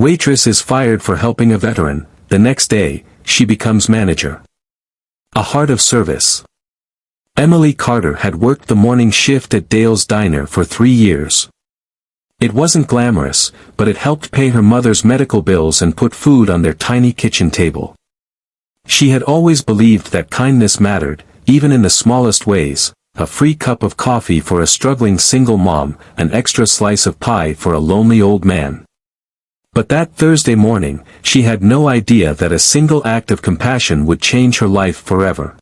Waitress is fired for helping a veteran. The next day, she becomes manager. A heart of service. Emily Carter had worked the morning shift at Dale's Diner for 3 years. It wasn't glamorous, but it helped pay her mother's medical bills and put food on their tiny kitchen table. She had always believed that kindness mattered, even in the smallest ways: a free cup of coffee for a struggling single mom, an extra slice of pie for a lonely old man. But that Thursday morning, she had no idea that a single act of compassion would change her life forever.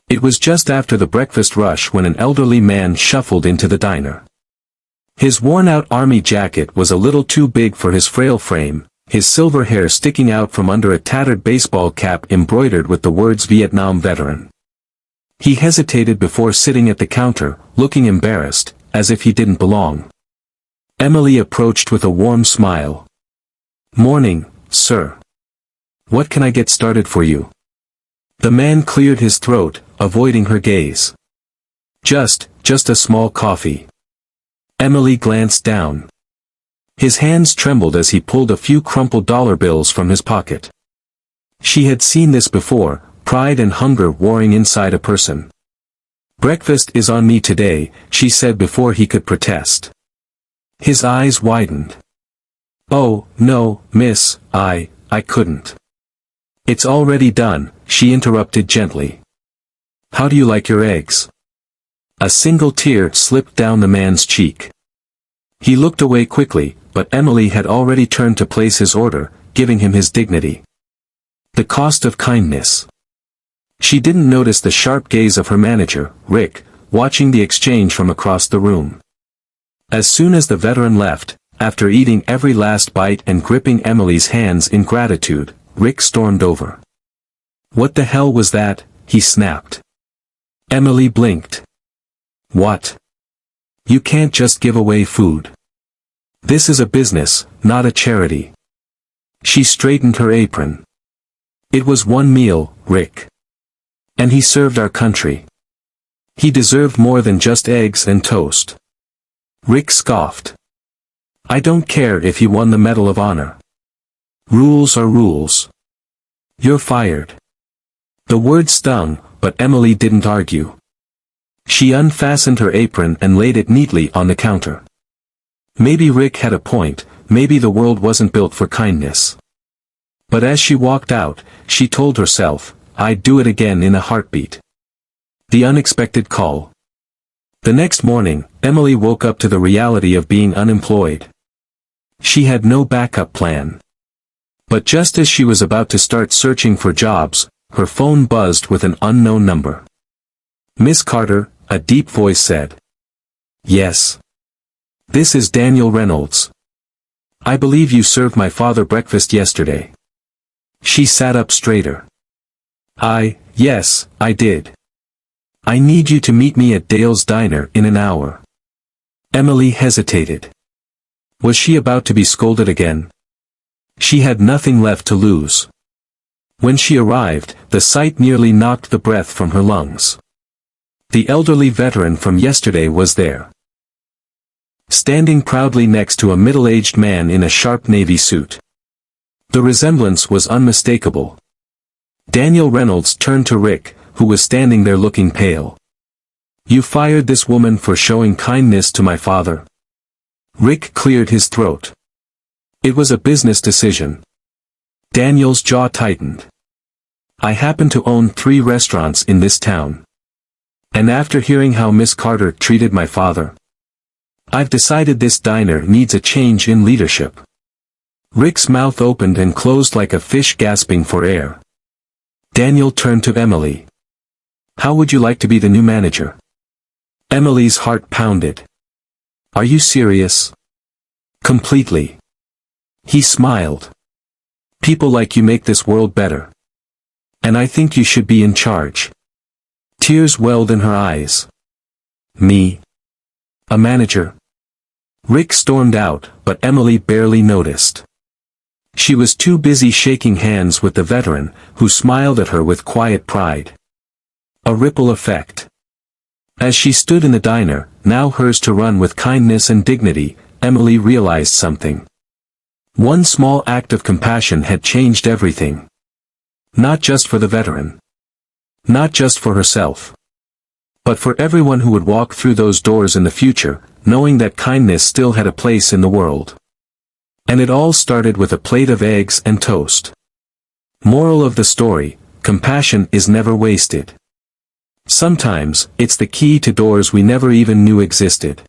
It was just after the breakfast rush when an elderly man shuffled into the diner. His worn-out army jacket was a little too big for his frail frame, his silver hair sticking out from under a tattered baseball cap embroidered with the words Vietnam Veteran. He hesitated before sitting at the counter, looking embarrassed, as if he didn't belong. Emily approached with a warm smile. "Morning, sir. What can I get started for you?" The man cleared his throat, avoiding her gaze. Just a small coffee." Emily glanced down. His hands trembled as he pulled a few crumpled dollar bills from his pocket. She had seen this before, pride and hunger warring inside a person. "Breakfast is on me today," she said before he could protest. His eyes widened. "Oh, no, miss, I couldn't." "It's already done," she interrupted gently. "How do you like your eggs?" A single tear slipped down the man's cheek. He looked away quickly, but Emily had already turned to place his order, giving him his dignity. The cost of kindness. She didn't notice the sharp gaze of her manager, Rick, watching the exchange from across the room. As soon as the veteran left, after eating every last bite and gripping Emily's hands in gratitude, Rick stormed over. "What the hell was that?" he snapped. Emily blinked. "What? You can't just give away food. This is a business, not a charity." She straightened her apron. "It was one meal, Rick. And he served our country. He deserved more than just eggs and toast." Rick scoffed. "I don't care if he won the Medal of Honor. Rules are rules. You're fired." The word stung, but Emily didn't argue. She unfastened her apron and laid it neatly on the counter. Maybe Rick had a point, maybe the world wasn't built for kindness. But as she walked out, she told herself, "I'd do it again in a heartbeat." The unexpected call. The next morning, Emily woke up to the reality of being unemployed. She had no backup plan. But just as she was about to start searching for jobs, her phone buzzed with an unknown number. "Miss Carter," a deep voice said. "Yes. This is Daniel Reynolds. I believe you served my father breakfast yesterday." She sat up straighter. Yes, I did. I need you to meet me at Dale's Diner in an hour." Emily hesitated. Was she about to be scolded again? She had nothing left to lose. When she arrived, the sight nearly knocked the breath from her lungs. The elderly veteran from yesterday was there, standing proudly next to a middle-aged man in a sharp navy suit. The resemblance was unmistakable. Daniel Reynolds turned to Rick, who was standing there looking pale. "You fired this woman for showing kindness to my father?" Rick cleared his throat. "It was a business decision." Daniel's jaw tightened. "I happen to own 3 restaurants in this town. And after hearing how Miss Carter treated my father, I've decided this diner needs a change in leadership." Rick's mouth opened and closed like a fish gasping for air. Daniel turned to Emily. "How would you like to be the new manager?" Emily's heart pounded. "Are you serious?" "Completely." He smiled. "People like you make this world better. And I think you should be in charge." Tears welled in her eyes. "Me? A manager?" Rick stormed out, but Emily barely noticed. She was too busy shaking hands with the veteran, who smiled at her with quiet pride. A ripple effect. As she stood in the diner, now hers to run with kindness and dignity, Emily realized something. One small act of compassion had changed everything. Not just for the veteran. Not just for herself. But for everyone who would walk through those doors in the future, knowing that kindness still had a place in the world. And it all started with a plate of eggs and toast. Moral of the story: compassion is never wasted. Sometimes, it's the key to doors we never even knew existed.